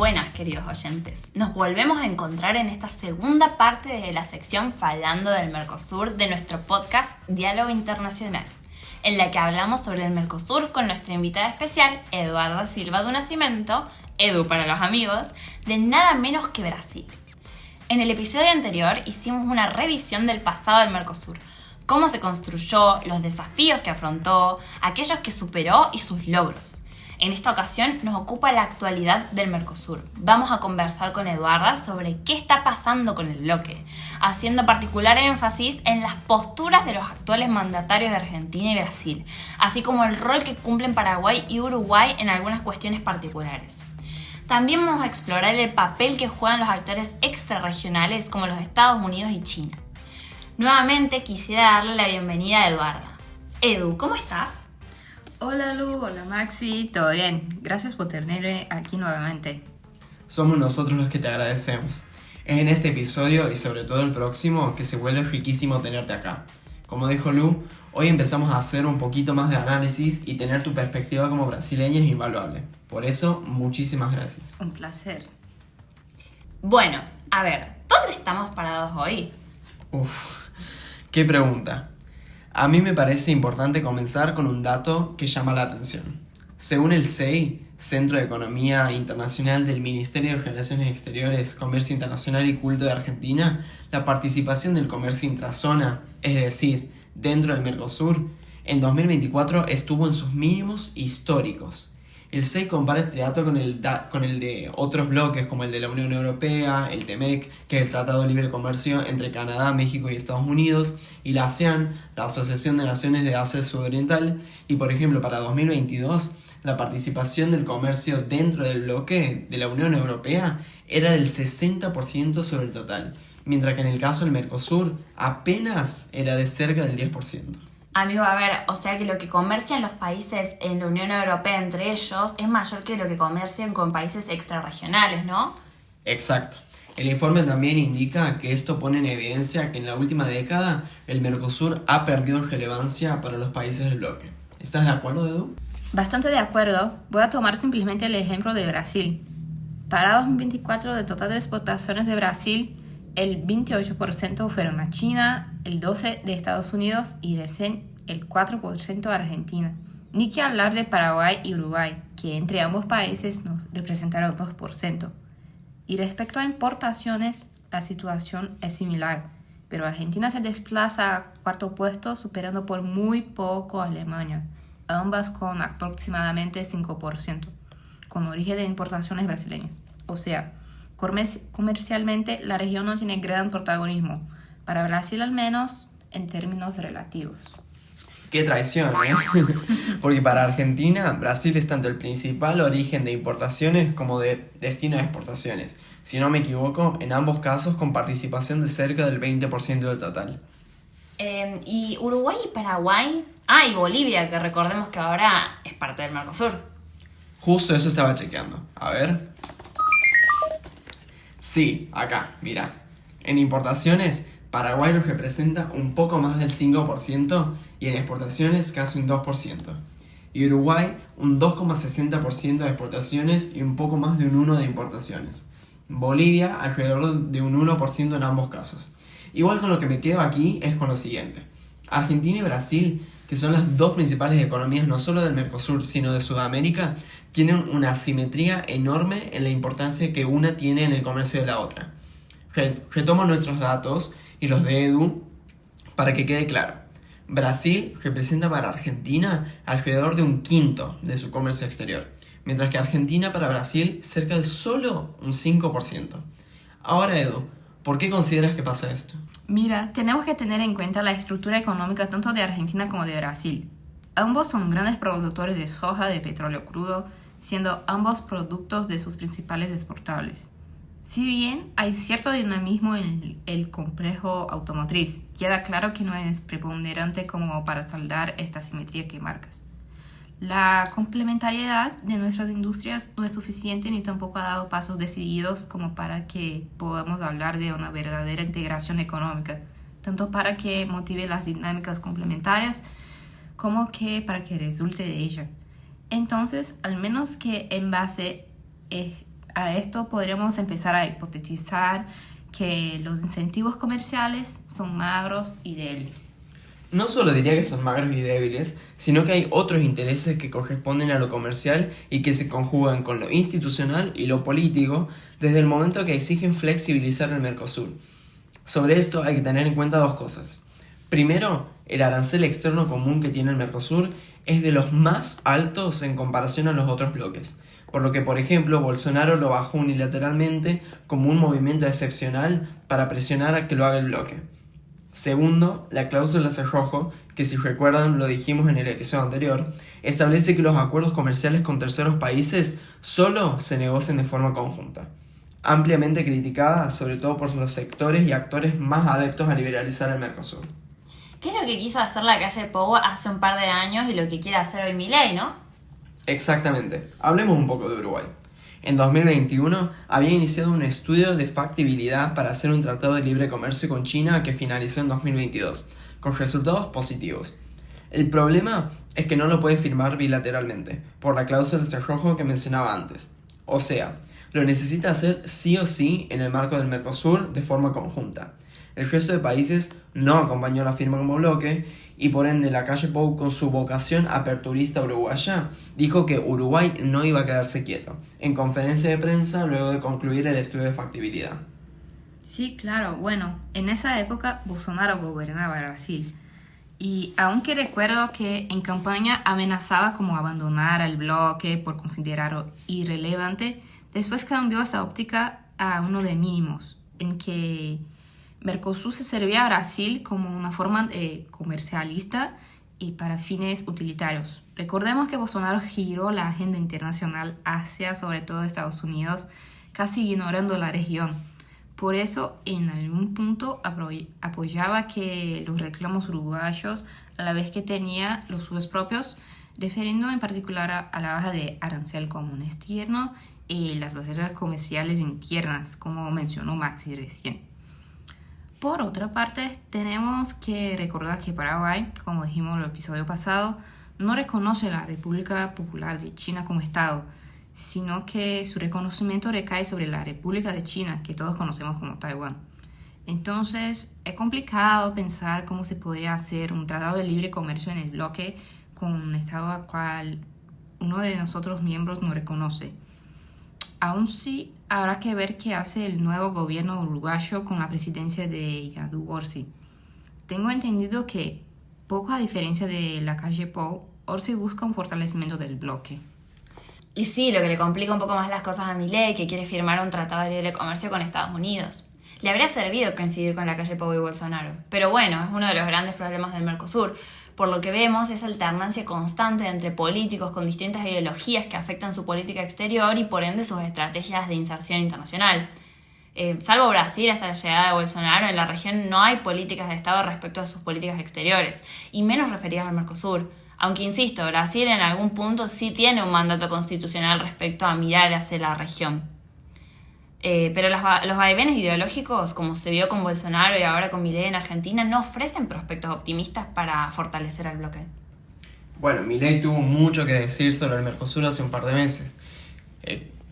buenas, queridos oyentes. Nos volvemos a encontrar en esta segunda parte de la sección Falando del Mercosur de nuestro podcast Diálogo Internacional, en la que hablamos sobre el Mercosur con nuestra invitada especial, Eduarda Silva do Nascimento, Edu para los amigos, de nada menos que Brasil. En el episodio anterior hicimos una revisión del pasado del Mercosur, cómo se construyó, los desafíos que afrontó, aquellos que superó y sus logros. En esta ocasión nos ocupa la actualidad del Mercosur. Vamos a conversar con Eduarda sobre qué está pasando con el bloque, haciendo particular énfasis en las posturas de los actuales mandatarios de Argentina y Brasil, así como el rol que cumplen Paraguay y Uruguay en algunas cuestiones particulares. También vamos a explorar el papel que juegan los actores extrarregionales como los Estados Unidos y China. Nuevamente quisiera darle la bienvenida a Eduarda. Edu, ¿cómo estás? Hola Lu, hola Maxi, ¿todo bien? Gracias por tenerme aquí nuevamente. Somos nosotros los que te agradecemos. En este episodio y sobre todo el próximo que se vuelve riquísimo tenerte acá. Como dijo Lu, hoy empezamos a hacer un poquito más de análisis y tener tu perspectiva como brasileña es invaluable. Por eso, muchísimas gracias. Un placer. Bueno, a ver, ¿dónde estamos parados hoy? Qué pregunta. A mí me parece importante comenzar con un dato que llama la atención. Según el CEI, Centro de Economía Internacional del Ministerio de Relaciones Exteriores, Comercio Internacional y Culto de Argentina, la participación del comercio intrazona, es decir, dentro del Mercosur, en 2024 estuvo en sus mínimos históricos. El CEI compara este dato con el de otros bloques como el de la Unión Europea, el TEMEC, que es el Tratado de Libre Comercio entre Canadá, México y Estados Unidos, y la ASEAN, la Asociación de Naciones de Asia Sudoriental, y por ejemplo para 2022 la participación del comercio dentro del bloque de la Unión Europea era del 60% sobre el total, mientras que en el caso del Mercosur apenas era de cerca del 10%. Amigo, a ver, o sea que lo que comercian los países en la Unión Europea entre ellos es mayor que lo que comercian con países extrarregionales, ¿no? Exacto. El informe también indica que esto pone en evidencia que en la última década el Mercosur ha perdido relevancia para los países del bloque. ¿Estás de acuerdo, Edu? Bastante de acuerdo. Voy a tomar simplemente el ejemplo de Brasil. Para 2024, del total de exportaciones de Brasil, el 28% fueron a China, el 12% de Estados Unidos y recién el 4% a Argentina. Ni que hablar de Paraguay y Uruguay, que entre ambos países nos representaron 2%. Y respecto a importaciones, la situación es similar, pero Argentina se desplaza a cuarto puesto, superando por muy poco a Alemania, ambas con aproximadamente 5%, con origen de importaciones brasileñas. O sea, comercialmente la región no tiene gran protagonismo, para Brasil al menos en términos relativos. ¡Qué traición, eh! Porque para Argentina, Brasil es tanto el principal origen de importaciones como de destino de exportaciones. Si no me equivoco, en ambos casos con participación de cerca del 20% del total. ¿Y Uruguay y Paraguay? Ah, y Bolivia, que recordemos que ahora es parte del Mercosur. Justo eso estaba chequeando. A ver. Sí, acá, mira. En importaciones, Paraguay nos representa un poco más del 5% y en exportaciones casi un 2%. Y Uruguay un 2,60% de exportaciones y un poco más de un 1% de importaciones. Bolivia alrededor de un 1% en ambos casos. Igual con lo que me quedo aquí es con lo siguiente. Argentina y Brasil, que son las dos principales economías no solo del Mercosur sino de Sudamérica, tienen una asimetría enorme en la importancia que una tiene en el comercio de la otra. Retomo nuestros datos y los de Edu para que quede claro. Brasil representa para Argentina alrededor de un quinto de su comercio exterior, mientras que Argentina para Brasil cerca de solo un 5%. Ahora, Edu, ¿por qué consideras que pasa esto? Mira, tenemos que tener en cuenta la estructura económica tanto de Argentina como de Brasil. Ambos son grandes productores de soja, de petróleo crudo, siendo ambos productos de sus principales exportables. Si bien hay cierto dinamismo en el complejo automotriz, queda claro que no es preponderante como para saldar esta simetría que marcas. La complementariedad de nuestras industrias no es suficiente ni tampoco ha dado pasos decididos como para que podamos hablar de una verdadera integración económica, tanto para que motive las dinámicas complementarias como que para que resulte de ella. Entonces, al menos que en base A esto podríamos empezar a hipotetizar que los incentivos comerciales son magros y débiles. No solo diría que son magros y débiles, sino que hay otros intereses que corresponden a lo comercial y que se conjugan con lo institucional y lo político desde el momento que exigen flexibilizar el Mercosur. Sobre esto hay que tener en cuenta dos cosas. Primero, el arancel externo común que tiene el Mercosur es de los más altos en comparación a los otros bloques, por lo que, por ejemplo, Bolsonaro lo bajó unilateralmente como un movimiento excepcional para presionar a que lo haga el bloque. Segundo, la cláusula cerrojo, que si recuerdan lo dijimos en el episodio anterior, establece que los acuerdos comerciales con terceros países solo se negocian de forma conjunta. Ampliamente criticada, sobre todo por los sectores y actores más adeptos a liberalizar el Mercosur. ¿Qué es lo que quiso hacer la calle Pou hace un par de años y lo que quiere hacer hoy Milei, no? Exactamente. Hablemos un poco de Uruguay. En 2021 había iniciado un estudio de factibilidad para hacer un tratado de libre comercio con China que finalizó en 2022, con resultados positivos. El problema es que no lo puede firmar bilateralmente, por la cláusula cerrojo que mencionaba antes. O sea, lo necesita hacer sí o sí en el marco del Mercosur de forma conjunta. El resto de países no acompañó la firma como bloque y por ende la calle Pou, con su vocación aperturista uruguaya, dijo que Uruguay no iba a quedarse quieto, en conferencia de prensa luego de concluir el estudio de factibilidad. Sí, claro. Bueno, en esa época Bolsonaro gobernaba Brasil. Y aunque recuerdo que en campaña amenazaba como abandonar al bloque por considerarlo irrelevante, después cambió esa óptica a uno de mínimos, en que Mercosur se servía a Brasil como una forma comercialista y para fines utilitarios. Recordemos que Bolsonaro giró la agenda internacional hacia, sobre todo, Estados Unidos, casi ignorando la región. Por eso, en algún punto apoyaba que los reclamos uruguayos, a la vez que tenía los suyos propios, refiriendo en particular a la baja de arancel común externo y las barreras comerciales internas, como mencionó Maxi recién. Por otra parte, tenemos que recordar que Paraguay, como dijimos en el episodio pasado, no reconoce a la República Popular de China como Estado, sino que su reconocimiento recae sobre la República de China, que todos conocemos como Taiwán. Entonces, es complicado pensar cómo se podría hacer un tratado de libre comercio en el bloque con un Estado al cual uno de nosotros miembros no reconoce. Aún sí, habrá que ver qué hace el nuevo gobierno uruguayo con la presidencia de Yadu Orsi. Tengo entendido que, poco a diferencia de la calle Pou, Orsi busca un fortalecimiento del bloque. Y sí, lo que le complica un poco más las cosas a Milei, que quiere firmar un tratado de libre comercio con Estados Unidos. Le habría servido coincidir con la calle Pou y Bolsonaro. Pero bueno, es uno de los grandes problemas del Mercosur. Por lo que vemos, esa alternancia constante entre políticos con distintas ideologías que afectan su política exterior y por ende sus estrategias de inserción internacional. Salvo Brasil, hasta la llegada de Bolsonaro, en la región no hay políticas de Estado respecto a sus políticas exteriores, y menos referidas al Mercosur. Aunque insisto, Brasil en algún punto sí tiene un mandato constitucional respecto a mirar hacia la región. Pero los vaivenes ideológicos, como se vio con Bolsonaro y ahora con Milei en Argentina, no ofrecen prospectos optimistas para fortalecer al bloque. Bueno, Milei tuvo mucho que decir sobre el Mercosur hace un par de meses.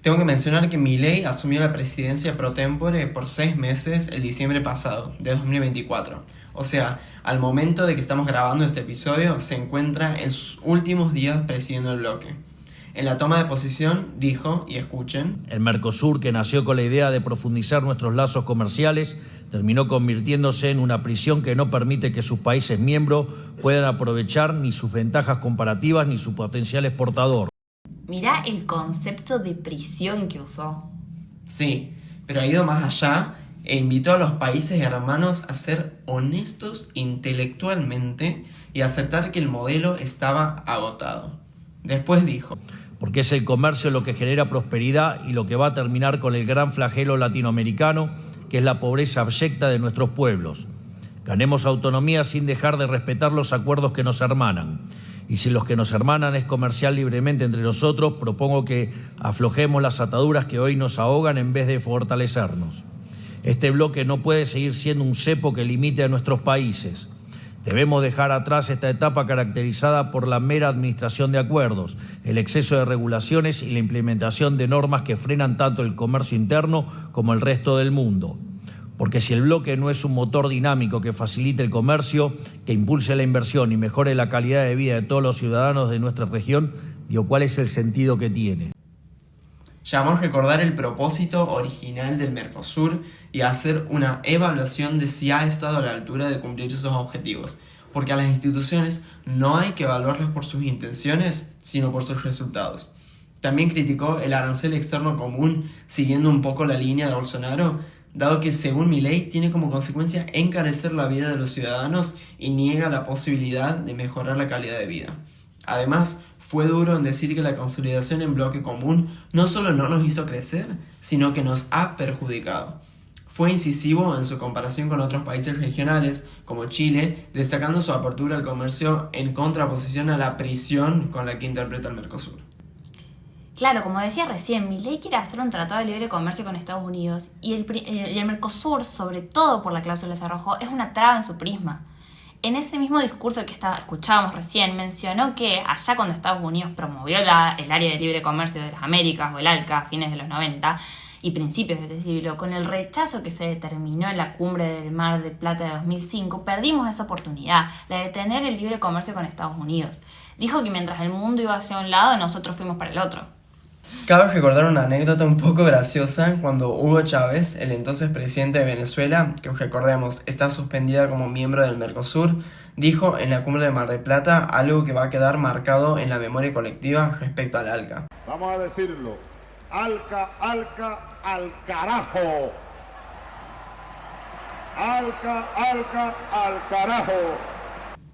Tengo que mencionar que Milei asumió la presidencia pro tempore por 6 meses el diciembre pasado, de 2024. O sea, al momento de que estamos grabando este episodio, se encuentra en sus últimos días presidiendo el bloque. En la toma de posición dijo, y escuchen: el Mercosur, que nació con la idea de profundizar nuestros lazos comerciales, terminó convirtiéndose en una prisión que no permite que sus países miembros puedan aprovechar ni sus ventajas comparativas ni su potencial exportador. Mirá el concepto de prisión que usó. Sí, pero ha ido más allá e invitó a los países hermanos a ser honestos intelectualmente y aceptar que el modelo estaba agotado. Después dijo: porque es el comercio lo que genera prosperidad y lo que va a terminar con el gran flagelo latinoamericano, que es la pobreza abyecta de nuestros pueblos. Ganemos autonomía sin dejar de respetar los acuerdos que nos hermanan. Y si los que nos hermanan es comerciar libremente entre nosotros, propongo que aflojemos las ataduras que hoy nos ahogan en vez de fortalecernos. Este bloque no puede seguir siendo un cepo que limite a nuestros países. Debemos dejar atrás esta etapa caracterizada por la mera administración de acuerdos, el exceso de regulaciones y la implementación de normas que frenan tanto el comercio interno como el resto del mundo. Porque si el bloque no es un motor dinámico que facilite el comercio, que impulse la inversión y mejore la calidad de vida de todos los ciudadanos de nuestra región, ¿cuál es el sentido que tiene? Llamamos a recordar el propósito original del Mercosur y a hacer una evaluación de si ha estado a la altura de cumplir esos objetivos, porque a las instituciones no hay que evaluarlas por sus intenciones, sino por sus resultados. También criticó el arancel externo común, siguiendo un poco la línea de Bolsonaro, dado que según Milei tiene como consecuencia encarecer la vida de los ciudadanos y niega la posibilidad de mejorar la calidad de vida. Además, fue duro en decir que la consolidación en bloque común no solo no nos hizo crecer, sino que nos ha perjudicado. Fue incisivo en su comparación con otros países regionales, como Chile, destacando su apertura al comercio en contraposición a la prisión con la que interpreta el Mercosur. Claro, como decía recién, Milei quiere hacer un tratado de libre comercio con Estados Unidos y el Mercosur, sobre todo por la cláusula de cerrojo, es una traba en su prisma. En ese mismo discurso que escuchábamos recién, mencionó que allá cuando Estados Unidos promovió el área de libre comercio de las Américas, o el ALCA, a fines de los 90 y principios de este siglo, con el rechazo que se determinó en la cumbre del Mar del Plata de 2005, perdimos esa oportunidad, la de tener el libre comercio con Estados Unidos. Dijo que mientras el mundo iba hacia un lado, nosotros fuimos para el otro. Cabe recordar una anécdota un poco graciosa cuando Hugo Chávez, el entonces presidente de Venezuela, que recordemos está suspendida como miembro del Mercosur, dijo en la cumbre de Mar del Plata algo que va a quedar marcado en la memoria colectiva respecto al ALCA. Vamos a decirlo, ALCA, ALCA, al carajo. ALCA, ALCA, al carajo.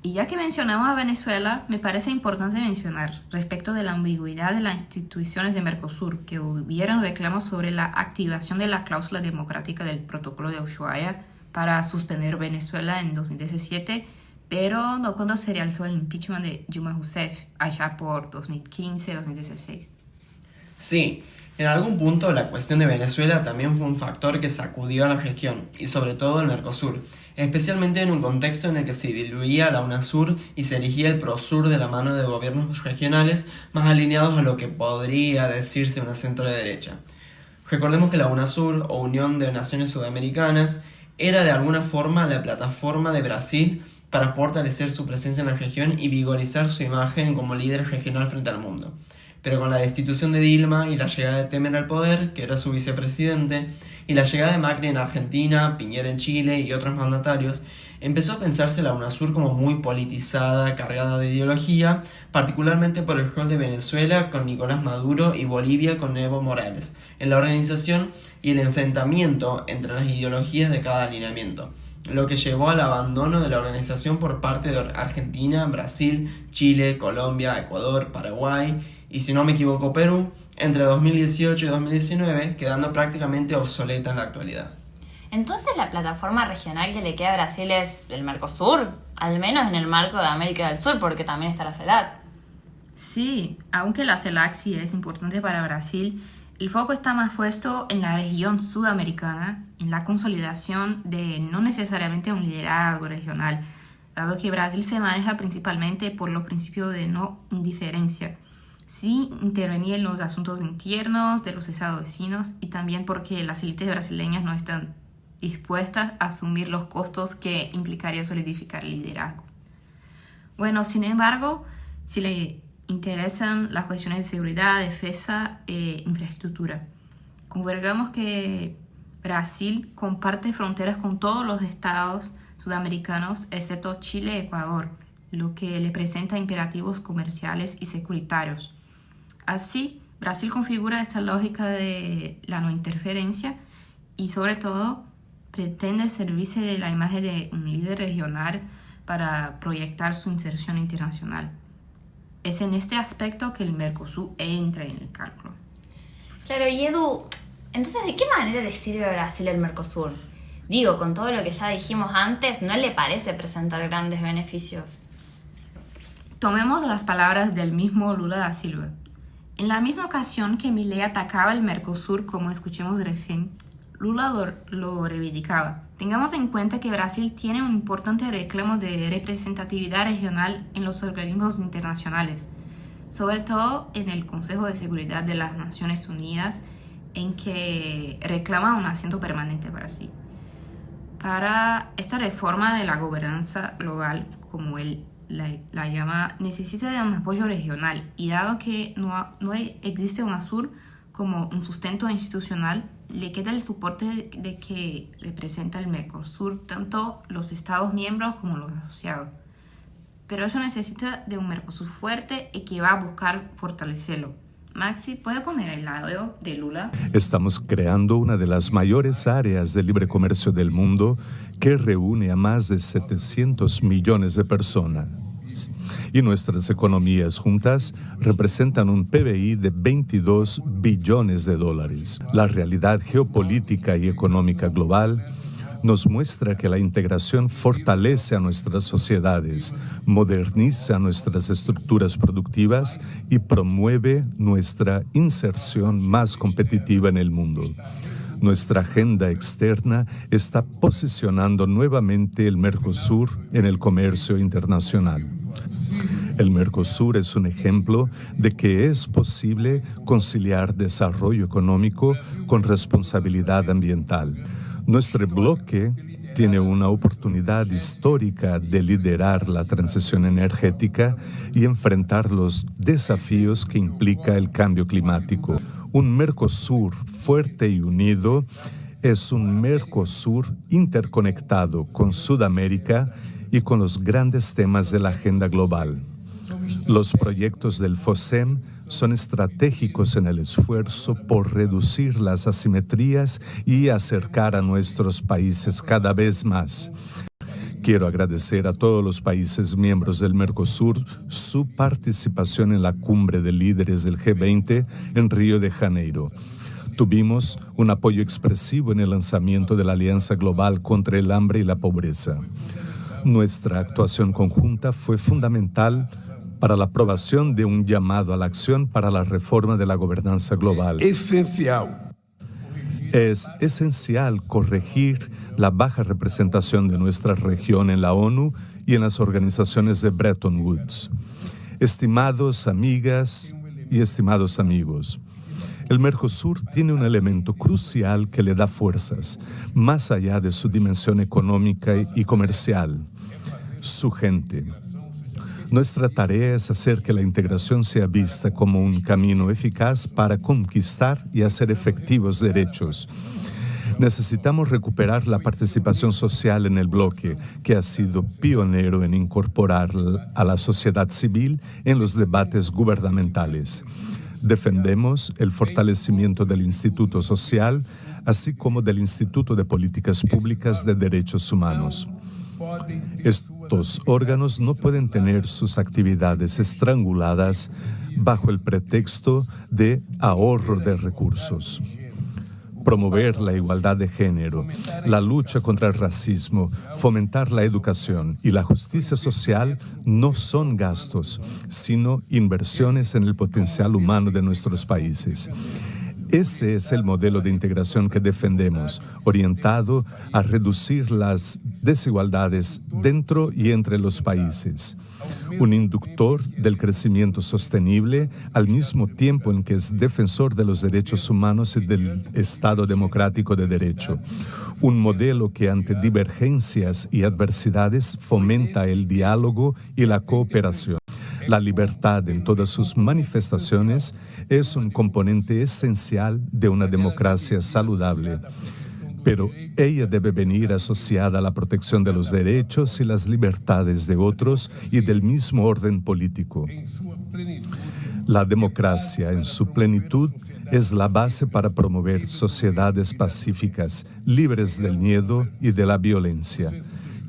Y ya que mencionamos a Venezuela, me parece importante mencionar respecto de la ambigüedad de las instituciones de Mercosur, que hubieran reclamos sobre la activación de la cláusula democrática del protocolo de Ushuaia para suspender Venezuela en 2017, pero no cuando se realizó el impeachment de Dilma Rousseff allá por 2015-2016. Sí, en algún punto la cuestión de Venezuela también fue un factor que sacudió a la región, y sobre todo el Mercosur, especialmente en un contexto en el que se diluía la UNASUR y se erigía el PROSUR de la mano de gobiernos regionales más alineados a lo que podría decirse una centro-derecha. Recordemos que la UNASUR, o Unión de Naciones Sudamericanas, era de alguna forma la plataforma de Brasil para fortalecer su presencia en la región y vigorizar su imagen como líder regional frente al mundo. Pero con la destitución de Dilma y la llegada de Temer al poder, que era su vicepresidente, y la llegada de Macri en Argentina, Piñera en Chile y otros mandatarios, empezó a pensarse la UNASUR como muy politizada, cargada de ideología, particularmente por el rol de Venezuela con Nicolás Maduro y Bolivia con Evo Morales, en la organización y el enfrentamiento entre las ideologías de cada alineamiento, lo que llevó al abandono de la organización por parte de Argentina, Brasil, Chile, Colombia, Ecuador, Paraguay y, si no me equivoco, Perú, entre 2018 y 2019, quedando prácticamente obsoleta en la actualidad. Entonces la plataforma regional que le queda a Brasil es el Mercosur, al menos en el marco de América del Sur, porque también está la CELAC. Sí, aunque la CELAC sí es importante para Brasil, el foco está más puesto en la región sudamericana, en la consolidación de no necesariamente un liderazgo regional, dado que Brasil se maneja principalmente por los principios de no indiferencia, sí intervenir en los asuntos internos de los estados vecinos y también porque las élites brasileñas no están dispuestas a asumir los costos que implicaría solidificar el liderazgo. Bueno, sin embargo, si le interesan las cuestiones de seguridad, defensa e infraestructura, convergamos que Brasil comparte fronteras con todos los estados sudamericanos excepto Chile y Ecuador, lo que le presenta imperativos comerciales y securitarios. Así, Brasil configura esta lógica de la no interferencia y, sobre todo, pretende servirse de la imagen de un líder regional para proyectar su inserción internacional. Es en este aspecto que el Mercosur entra en el cálculo. Claro, y Edu, entonces, ¿de qué manera le sirve a Brasil el Mercosur? Digo, con todo lo que ya dijimos antes, ¿no le parece presentar grandes beneficios? Tomemos las palabras del mismo Lula da Silva. En la misma ocasión que Milei atacaba el Mercosur, como escuchemos recién, Lula lo reivindicaba. Tengamos en cuenta que Brasil tiene un importante reclamo de representatividad regional en los organismos internacionales, sobre todo en el Consejo de Seguridad de las Naciones Unidas, en que reclama un asiento permanente para sí. Para esta reforma de la gobernanza global, como él la llama, necesita de un apoyo regional, y dado que no existe UNASUR como un sustento institucional, le queda el soporte de que representa el Mercosur, tanto los Estados miembros como los asociados. Pero eso necesita de un Mercosur fuerte y que va a buscar fortalecerlo. Maxi, ¿puede poner el audio de Lula? Estamos creando una de las mayores áreas de libre comercio del mundo que reúne a más de 700 millones de personas. Y nuestras economías juntas representan un PBI de 22 billones de dólares. La realidad geopolítica y económica global nos muestra que la integración fortalece a nuestras sociedades, moderniza nuestras estructuras productivas y promueve nuestra inserción más competitiva en el mundo. Nuestra agenda externa está posicionando nuevamente el Mercosur en el comercio internacional. El Mercosur es un ejemplo de que es posible conciliar desarrollo económico con responsabilidad ambiental. Nuestro bloque tiene una oportunidad histórica de liderar la transición energética y enfrentar los desafíos que implica el cambio climático. Un Mercosur fuerte y unido es un Mercosur interconectado con Sudamérica y con los grandes temas de la agenda global. Los proyectos del FOSEM son estratégicos en el esfuerzo por reducir las asimetrías y acercar a nuestros países cada vez más. Quiero agradecer a todos los países miembros del Mercosur su participación en la cumbre de líderes del G20 en Río de Janeiro. Tuvimos un apoyo expresivo en el lanzamiento de la Alianza Global contra el Hambre y la Pobreza. Nuestra actuación conjunta fue fundamental para la aprobación de un llamado a la acción para la reforma de la gobernanza global. Es esencial corregir la baja representación de nuestra región en la ONU y en las organizaciones de Bretton Woods. Estimados amigas y estimados amigos, el Mercosur tiene un elemento crucial que le da fuerzas, más allá de su dimensión económica y comercial: su gente. Nuestra tarea es hacer que la integración sea vista como un camino eficaz para conquistar y hacer efectivos derechos. Necesitamos recuperar la participación social en el bloque, que ha sido pionero en incorporar a la sociedad civil en los debates gubernamentales. Defendemos el fortalecimiento del Instituto Social, así como del Instituto de Políticas Públicas de Derechos Humanos. Estos órganos no pueden tener sus actividades estranguladas bajo el pretexto de ahorro de recursos. Promover la igualdad de género, la lucha contra el racismo, fomentar la educación y la justicia social no son gastos, sino inversiones en el potencial humano de nuestros países. Ese es el modelo de integración que defendemos, orientado a reducir las desigualdades dentro y entre los países. Un inductor del crecimiento sostenible al mismo tiempo en que es defensor de los derechos humanos y del Estado democrático de derecho. Un modelo que ante divergencias y adversidades fomenta el diálogo y la cooperación. La libertad en todas sus manifestaciones es un componente esencial de una democracia saludable, pero ella debe venir asociada a la protección de los derechos y las libertades de otros y del mismo orden político. La democracia en su plenitud es la base para promover sociedades pacíficas, libres del miedo y de la violencia.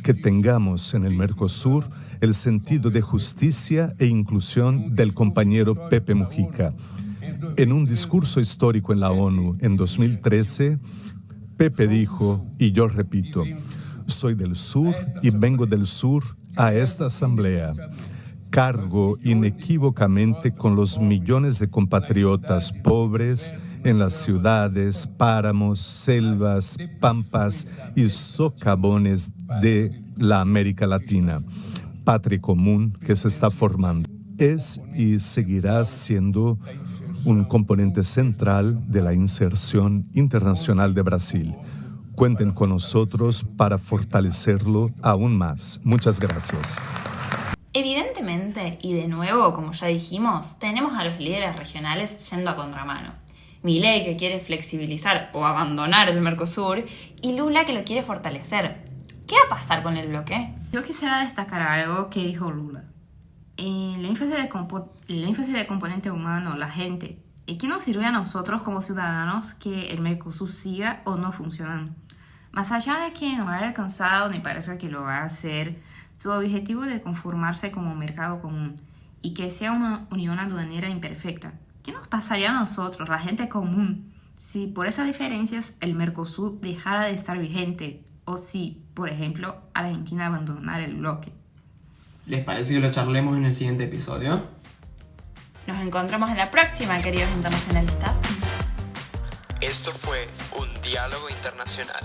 Que tengamos en el Mercosur el sentido de justicia e inclusión del compañero Pepe Mujica. En un discurso histórico en la ONU en 2013, Pepe dijo, y yo repito: soy del sur y vengo del sur a esta asamblea. Cargo inequívocamente con los millones de compatriotas pobres, en las ciudades, páramos, selvas, pampas y socavones de la América Latina, patria común que se está formando. Es y seguirá siendo un componente central de la inserción internacional de Brasil. Cuenten con nosotros para fortalecerlo aún más. Muchas gracias. Evidentemente, y de nuevo, como ya dijimos, tenemos a los líderes regionales yendo a contramano. Milei, que quiere flexibilizar o abandonar el Mercosur, y Lula, que lo quiere fortalecer. ¿Qué va a pasar con el bloque? Yo quisiera destacar algo que dijo Lula. El énfasis de componente humano, la gente, ¿qué nos sirve a nosotros como ciudadanos que el Mercosur siga o no funcionando? Más allá de que no haya alcanzado ni parece que lo va a hacer, su objetivo de conformarse como mercado común y que sea una unión aduanera imperfecta. ¿Qué nos pasaría a nosotros, la gente común, si por esas diferencias el Mercosur dejara de estar vigente o si, por ejemplo, Argentina abandonara el bloque? ¿Les parece que lo charlemos en el siguiente episodio? Nos encontramos en la próxima, queridos internacionalistas. Esto fue un diálogo internacional.